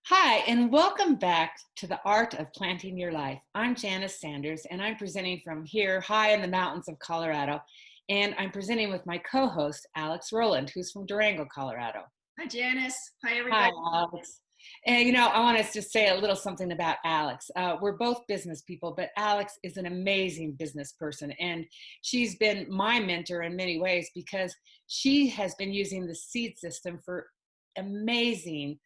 Hi, and welcome back to the Art of Planting Your Life. I'm Janice Sanders, and I'm presenting from here high in the mountains of Colorado. And I'm presenting with my co-host, Alix Rowland, who's from Durango, Colorado. Hi, Janice. Hi, Hi, everybody. Alix. And I want to just say a little something about Alix. We're both business people, but Alix is an amazing business person. And she's been my mentor in many ways because she has been using the seed system for amazing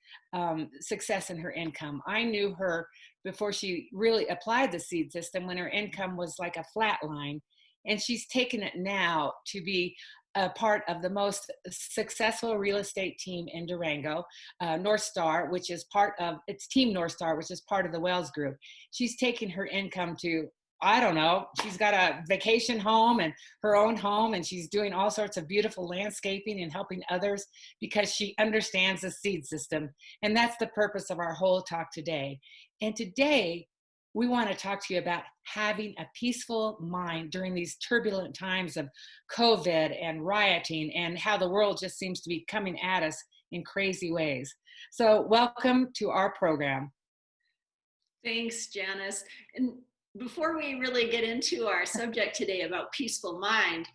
success in her income. I knew her before she really applied the seed system when her income was like a flat line. And she's taken it now to be a part of the most successful real estate team in Durango, North Star, which is part of it's Team North Star, which is part of the Wells Group. She's taken her income to, I don't know, she's got a vacation home and her own home, and she's doing all sorts of beautiful landscaping and helping others because she understands the seed system. And that's the purpose of our whole talk today. And today, we want to talk to you about having a peaceful mind during these turbulent times of COVID and rioting and how the world just seems to be coming at us in crazy ways. So welcome to our program. Thanks, Janice. And before we really get into our subject today about peaceful mind,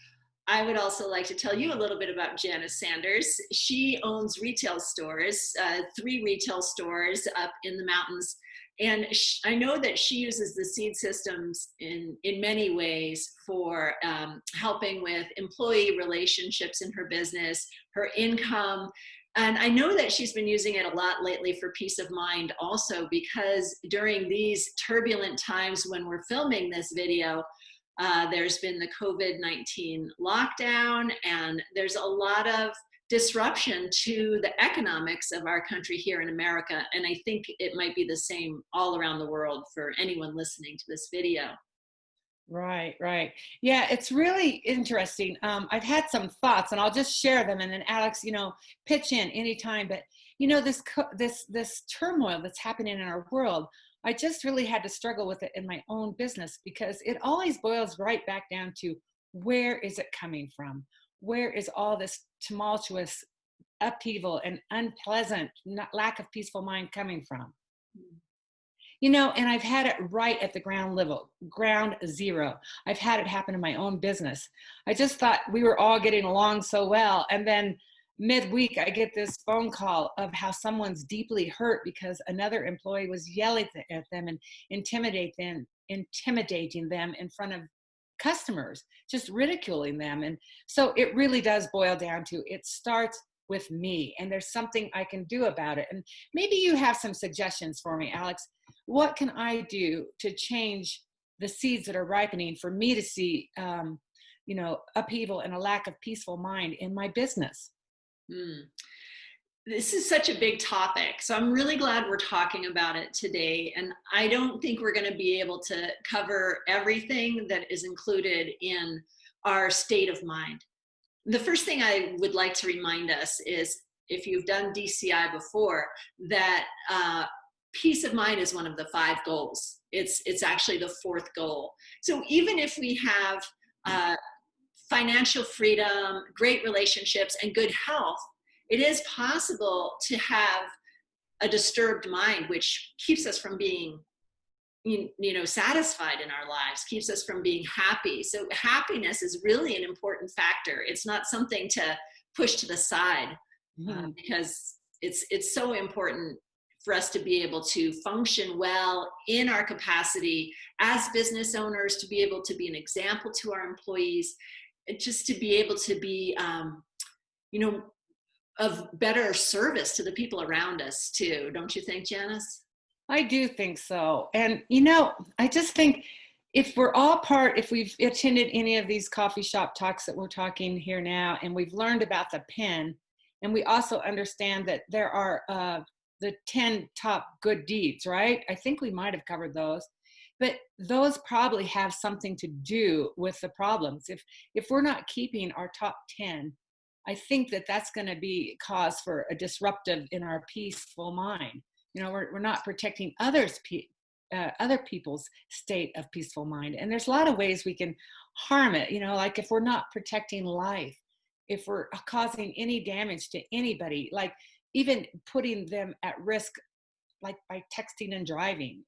I would also like to tell you a little bit about Janice Sanders. She owns retail stores, 3 retail stores up in the mountains. And I know that she uses the seed systems in many ways for helping with employee relationships in her business, her income. And I know that she's been using it a lot lately for peace of mind also, because during these turbulent times when we're filming this video, there's been the COVID-19 lockdown, and there's a lot of disruption to the economics of our country here in America. And I think it might be the same all around the world for anyone listening to this video. Right, right. Yeah, it's really interesting. I've had some thoughts, and I'll just share them, and then Alix, pitch in anytime. But this turmoil that's happening in our world, I just really had to struggle with it in my own business because it always boils right back down to where is it coming from? Where is all this tumultuous upheaval and unpleasant lack of peaceful mind coming from? And I've had it right at the ground level, ground zero. I've had it happen in my own business. I just thought we were all getting along so well. And then midweek, I get this phone call of how someone's deeply hurt because another employee was yelling at them and intimidating them in front of customers, just ridiculing them. And so it really does boil down to it starts with me, and there's something I can do about it. And maybe you have some suggestions for me, Alix. What can I do to change the seeds that are ripening for me to see, upheaval and a lack of peaceful mind in my business? Mm. This is such a big topic. So I'm really glad we're talking about it today. And I don't think we're going to be able to cover everything that is included in our state of mind. The first thing I would like to remind us is, if you've done DCI before, that peace of mind is one of the 5 goals. It's actually the 4th goal. So even if we have financial freedom, great relationships, and good health, it is possible to have a disturbed mind, which keeps us from being satisfied in our lives, keeps us from being happy. So happiness is really an important factor. It's not something to push to the side, because it's so important for us to be able to function well in our capacity as business owners, to be able to be an example to our employees, and just to be able to be, of better service to the people around us too. Don't you think, Janice? I do think so. And, I just think if we've attended any of these coffee shop talks that we're talking here now, and we've learned about the pen, and we also understand that there are the 10 top good deeds, right? I think we might have covered those. But those probably have something to do with the problems. If we're not keeping our top 10, I think that's going to be cause for a disruptive in our peaceful mind. We're not protecting other people's state of peaceful mind. And there's a lot of ways we can harm it, like if we're not protecting life, if we're causing any damage to anybody, like even putting them at risk like by texting and driving.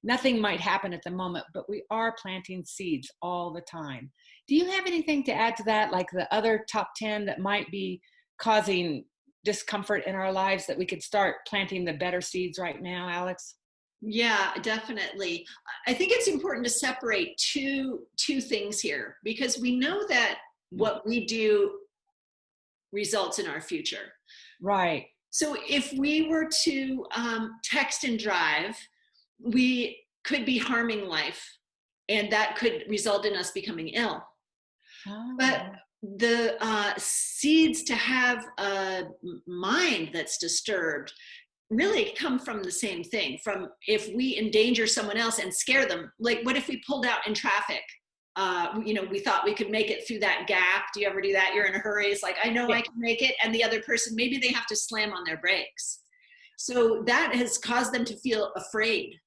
Nothing might happen at the moment, but we are planting seeds all the time. Do you have anything to add to that, like the other top 10 that might be causing discomfort in our lives that we could start planting the better seeds right now, Alix? Yeah, definitely. I think it's important to separate two things here, because we know that what we do results in our future. Right. So if we were to text and drive, we could be harming life, and that could result in us becoming ill. But Oh. the seeds to have a mind that's disturbed really come from the same thing. From if we endanger someone else and scare them, like what if we pulled out in traffic? We thought we could make it through that gap. Do you ever do that? You're in a hurry. It's like, I know Yeah. I can make it. And the other person, maybe they have to slam on their brakes. So that has caused them to feel afraid.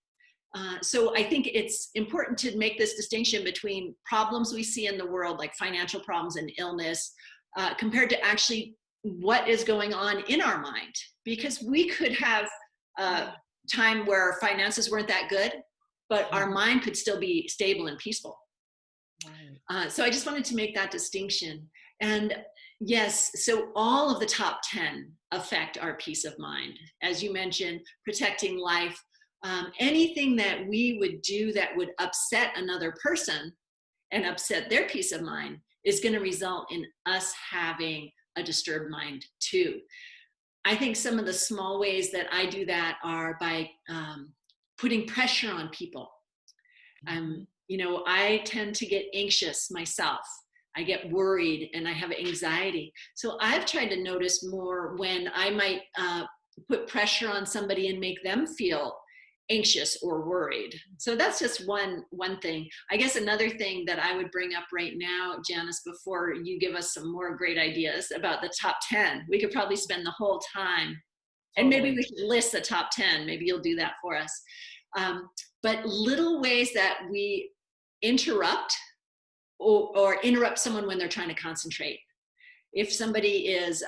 So I think it's important to make this distinction between problems we see in the world, like financial problems and illness, compared to actually what is going on in our mind. Because we could have a time where finances weren't that good, but our mind could still be stable and peaceful. Right. So I just wanted to make that distinction. And yes, so all of the top 10 affect our peace of mind. As you mentioned, protecting life, anything that we would do that would upset another person and upset their peace of mind is going to result in us having a disturbed mind too. I think some of the small ways that I do that are by putting pressure on people. I tend to get anxious myself. I get worried and I have anxiety. So I've tried to notice more when I might put pressure on somebody and make them feel anxious or worried. So that's just one thing. I guess another thing that I would bring up right now, Janice, before you give us some more great ideas about the top 10, we could probably spend the whole time, and maybe we should list the top 10. Maybe you'll do that for us. But little ways that we interrupt or interrupt someone when they're trying to concentrate. If somebody is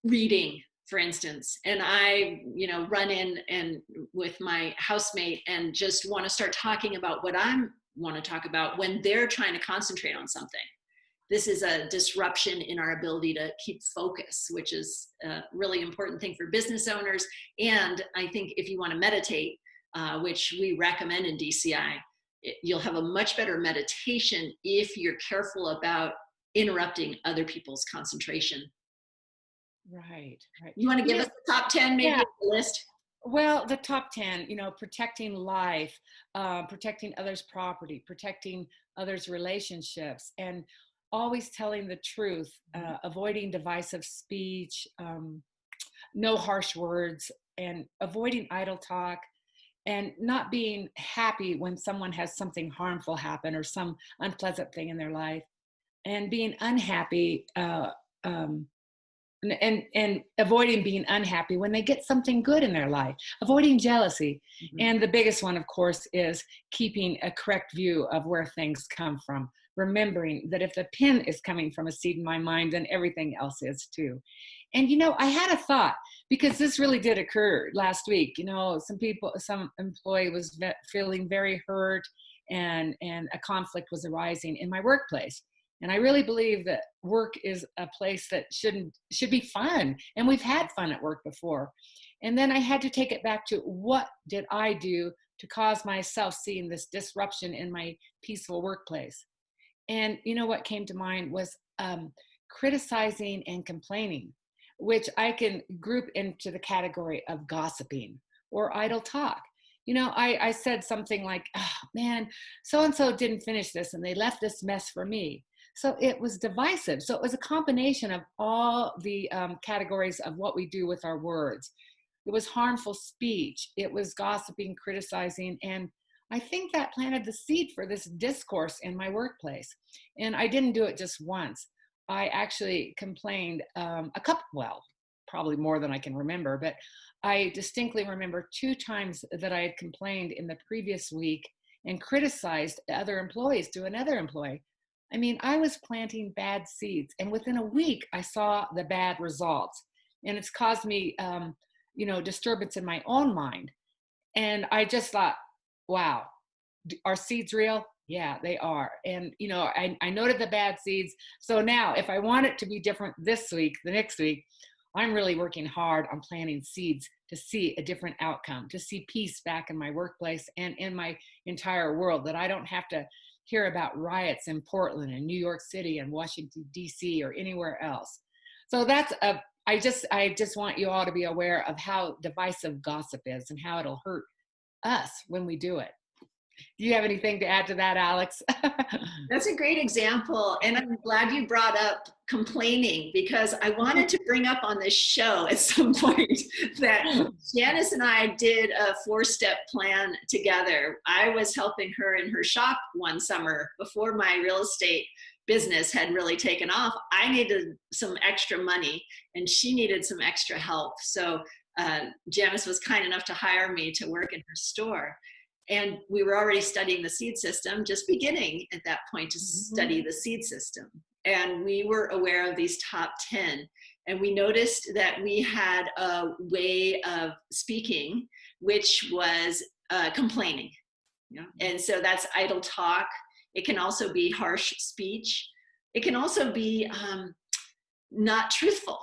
reading, for instance, and I, run in and with my housemate and just want to start talking about what I want to talk about when they're trying to concentrate on something. This is a disruption in our ability to keep focus, which is a really important thing for business owners. And I think if you want to meditate, which we recommend in DCI, you'll have a much better meditation if you're careful about interrupting other people's concentration. Right. You want to give us the top 10, maybe, Yeah. a list? Well, the top 10, protecting life, protecting others' property, protecting others' relationships, and always telling the truth, avoiding divisive speech, no harsh words, and avoiding idle talk, and not being happy when someone has something harmful happen or some unpleasant thing in their life, and being unhappy, and avoiding being unhappy when they get something good in their life, avoiding jealousy. And the biggest one, of course, is keeping a correct view of where things come from, remembering that if the pen is coming from a seed in my mind, then everything else is too. And I had a thought, because this really did occur last week. Some employee was feeling very hurt, and a conflict was arising in my workplace. And I really believe that work is a place that should be fun. And we've had fun at work before. And then I had to take it back to, what did I do to cause myself seeing this disruption in my peaceful workplace? And what came to mind was criticizing and complaining, which I can group into the category of gossiping or idle talk. I said something like, oh, man, so-and-so didn't finish this and they left this mess for me. So it was divisive. So it was a combination of all the categories of what we do with our words. It was harmful speech. It was gossiping, criticizing. And I think that planted the seed for this discourse in my workplace. And I didn't do it just once. I actually complained probably more than I can remember, but I distinctly remember 2 times that I had complained in the previous week and criticized other employees to another employee. I mean, I was planting bad seeds, and within a week, I saw the bad results. And it's caused me disturbance in my own mind. And I just thought, wow, are seeds real? Yeah, they are. And, I noted the bad seeds. So now if I want it to be different this week, the next week, I'm really working hard on planting seeds to see a different outcome, to see peace back in my workplace and in my entire world, that I don't have to hear about riots in Portland and New York City and Washington, D.C. or anywhere else. So I just want you all to be aware of how divisive gossip is and how it'll hurt us when we do it. Do you have anything to add to that, Alix? That's a great example. And I'm glad you brought up complaining, because I wanted to bring up on this show at some point that Janice and I did a 4-step plan together. I was helping her in her shop one summer before my real estate business had really taken off. I needed some extra money and she needed some extra help. So Janice was kind enough to hire me to work in her store. And we were already studying the seed system, just beginning at that point to study the seed system. And we were aware of these top 10. And we noticed that we had a way of speaking, which was complaining. And so that's idle talk. It can also be harsh speech. It can also be not truthful.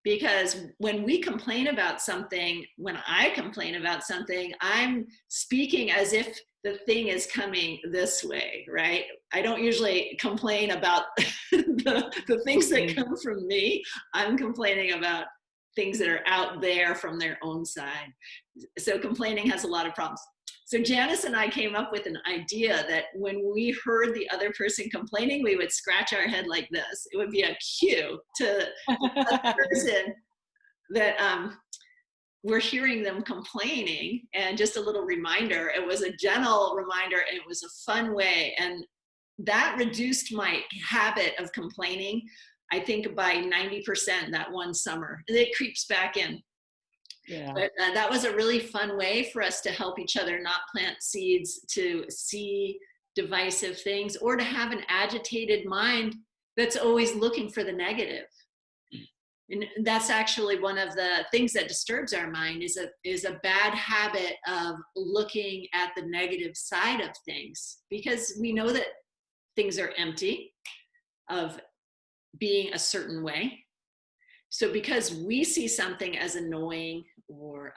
Because when we complain about something, when I complain about something, I'm speaking as if the thing is coming this way, right? I don't usually complain about the things that come from me. I'm complaining about things that are out there from their own side. So complaining has a lot of problems. So Janice and I came up with an idea that when we heard the other person complaining, we would scratch our head like this. It would be a cue to the person that we're hearing them complaining, and just a little reminder. It was a gentle reminder, and it was a fun way. And that reduced my habit of complaining, I think, by 90% that one summer. It creeps back in. Yeah. But that was a really fun way for us to help each other not plant seeds to see divisive things, or to have an agitated mind that's always looking for the negative. And that's actually one of the things that disturbs our mind, is a bad habit of looking at the negative side of things, because we know that things are empty of being a certain way. So because we see something as annoying, or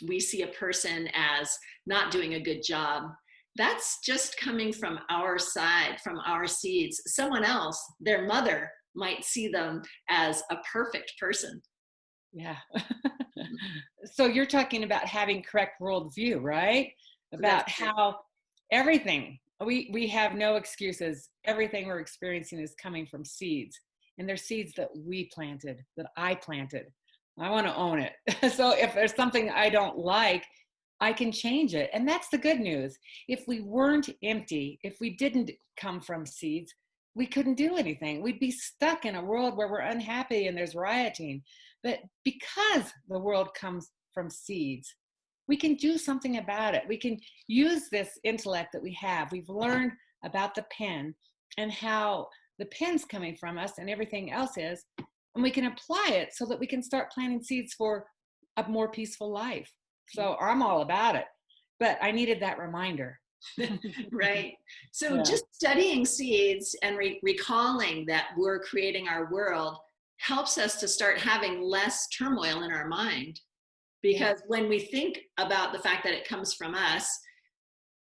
we see a person as not doing a good job, that's just coming from our side, from our seeds. Someone else, their mother, might see them as a perfect person. Yeah. So you're talking about having correct worldview, right? About how everything, we have no excuses. Everything we're experiencing is coming from seeds. And they're seeds that we planted, that I planted. I want to own it. So if there's something I don't like, I can change it. And that's the good news. If we weren't empty, if we didn't come from seeds, we couldn't do anything. We'd be stuck in a world where we're unhappy and there's rioting. But because the world comes from seeds, we can do something about it. We can use this intellect that we have. We've learned about the pen and how the pen's coming from us and everything else is, and we can apply it so that we can start planting seeds for a more peaceful life. So I'm all about it, but I needed that reminder. Right. So just studying seeds and recalling that we're creating our world helps us to start having less turmoil in our mind. Because when we think about the fact that it comes from us,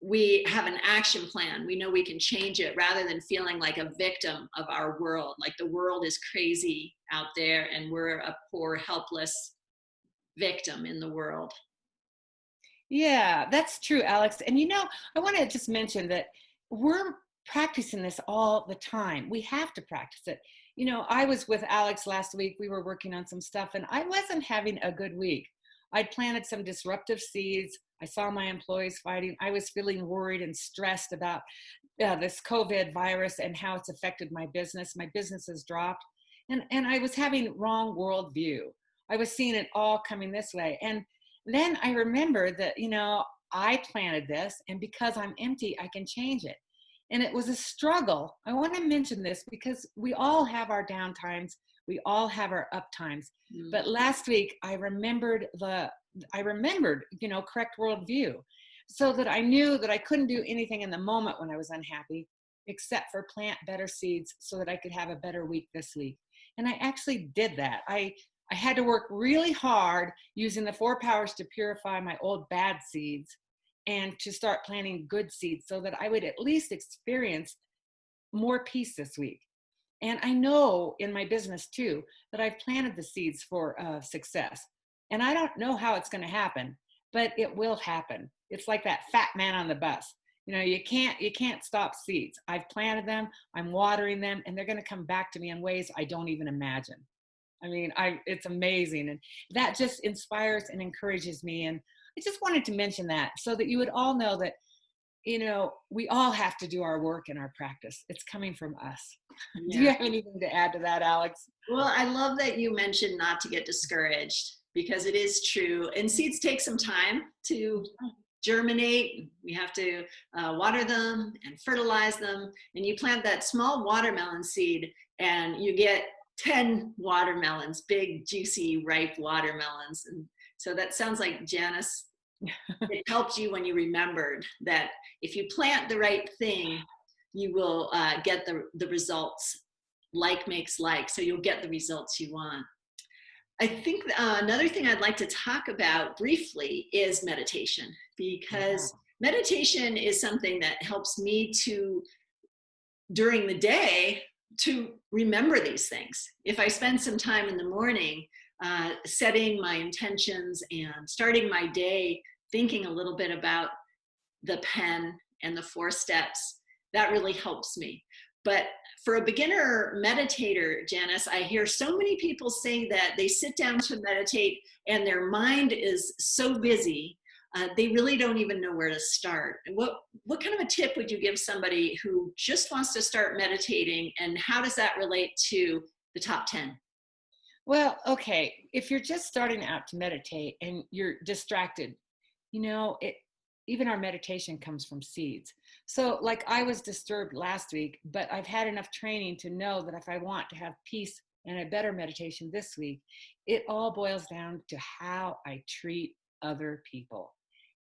we have an action plan. We know we can change it, rather than feeling like a victim of our world, like the world is crazy out there and we're a poor, helpless victim in the world. Yeah, that's true, Alix. And I want to just mention that we're practicing this all the time. We have to practice it. I was with Alix last week. We were working on some stuff and I wasn't having a good week. I'd planted some disruptive seeds. I saw my employees fighting. I was feeling worried and stressed about this COVID virus and how it's affected my business. My business has dropped. And I was having wrong worldview. I was seeing it all coming this way. And then I remembered that, I planted this, and because I'm empty, I can change it. And it was a struggle. I want to mention this because we all have our down times. We all have our up times. But last week I remembered, correct worldview, so that I knew that I couldn't do anything in the moment when I was unhappy, except for plant better seeds so that I could have a better week this week. And I actually did that. I had to work really hard using the 4 powers to purify my old bad seeds and to start planting good seeds so that I would at least experience more peace this week. And I know in my business too that I've planted the seeds for success. And I don't know how it's going to happen, but it will happen. It's like that fat man on the bus. You can't stop seeds. I've planted them, I'm watering them, and they're going to come back to me in ways I don't even imagine. I mean, it's amazing. And that just inspires and encourages me. And I just wanted to mention that so that you would all know that, we all have to do our work and our practice. It's coming from us. Yeah. Do you have anything to add to that, Alix? Well, I love that you mentioned not to get discouraged, because it is true. And seeds take some time to germinate. We have to water them and fertilize them. And you plant that small watermelon seed and you get 10 watermelons, big, juicy, ripe watermelons. And so that sounds like, Janice, it helped you when you remembered that if you plant the right thing, you will get the results. Like makes like, so you'll get the results you want. I think another thing I'd like to talk about briefly is meditation, because meditation is something that helps me to, during the day, to remember these things. If I spend some time in the morning setting my intentions and starting my day thinking a little bit about the pen and the 4 steps, that really helps me. But for a beginner meditator, Janice, I hear so many people say that they sit down to meditate and their mind is so busy, they really don't even know where to start. What kind of a tip would you give somebody who just wants to start meditating, and how does that relate to the top 10? Well, okay, if you're just starting out to meditate and you're distracted, even our meditation comes from seeds. So like I was disturbed last week, but I've had enough training to know that if I want to have peace and a better meditation this week, it all boils down to how I treat other people.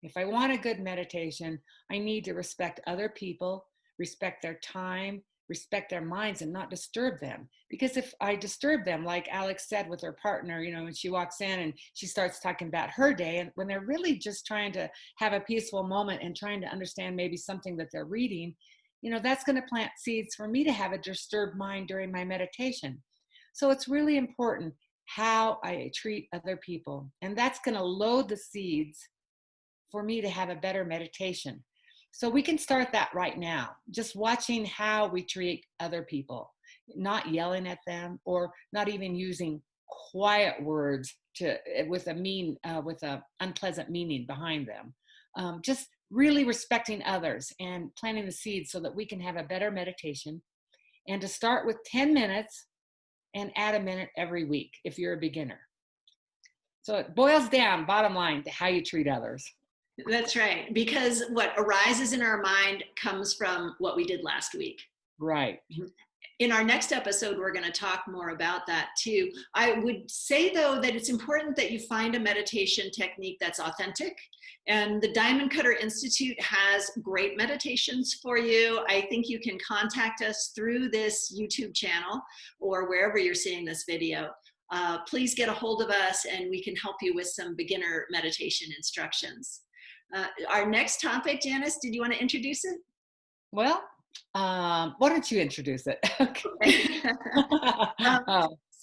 If I want a good meditation, I need to respect other people, respect their time, respect their minds, and not disturb them. Because if I disturb them, like Alix said with her partner, when she walks in and she starts talking about her day, and when they're really just trying to have a peaceful moment and trying to understand maybe something that they're reading, that's going to plant seeds for me to have a disturbed mind during my meditation. So it's really important how I treat other people. And that's going to load the seeds for me to have a better meditation. So we can start that right now, just watching how we treat other people, not yelling at them or not even using quiet words with a unpleasant meaning behind them. Just really respecting others and planting the seeds so that we can have a better meditation, and to start with 10 minutes and add a minute every week if you're a beginner. So it boils down, bottom line, to how you treat others. That's right. Because what arises in our mind comes from what we did last week. Right. In our next episode, we're going to talk more about that too. I would say, though, that it's important that you find a meditation technique that's authentic. And the Diamond Cutter Institute has great meditations for you. I think you can contact us through this YouTube channel or wherever you're seeing this video. Please get a hold of us and we can help you with some beginner meditation instructions. Our next topic, Janice, did you want to introduce it? Well, why don't you introduce it? Okay.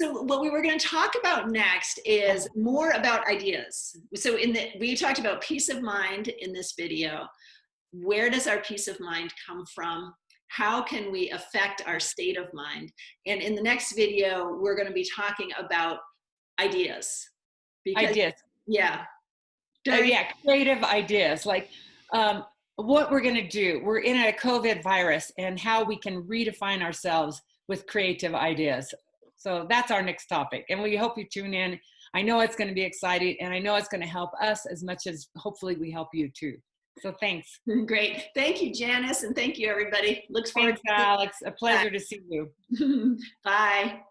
So what we were going to talk about next is more about ideas. So we talked about peace of mind in this video. Where does our peace of mind come from? How can we affect our state of mind? And in the next video, we're going to be talking about ideas. Ideas. Yeah. Creative ideas. Like what we're going to do. We're in a COVID virus, and how we can redefine ourselves with creative ideas. So that's our next topic. And we hope you tune in. I know it's going to be exciting, and I know it's going to help us as much as hopefully we help you too. So thanks. Great. Thank you, Janice, and thank you, everybody. Looks forward Thanks, Alex. A to pleasure to see you. that. Bye.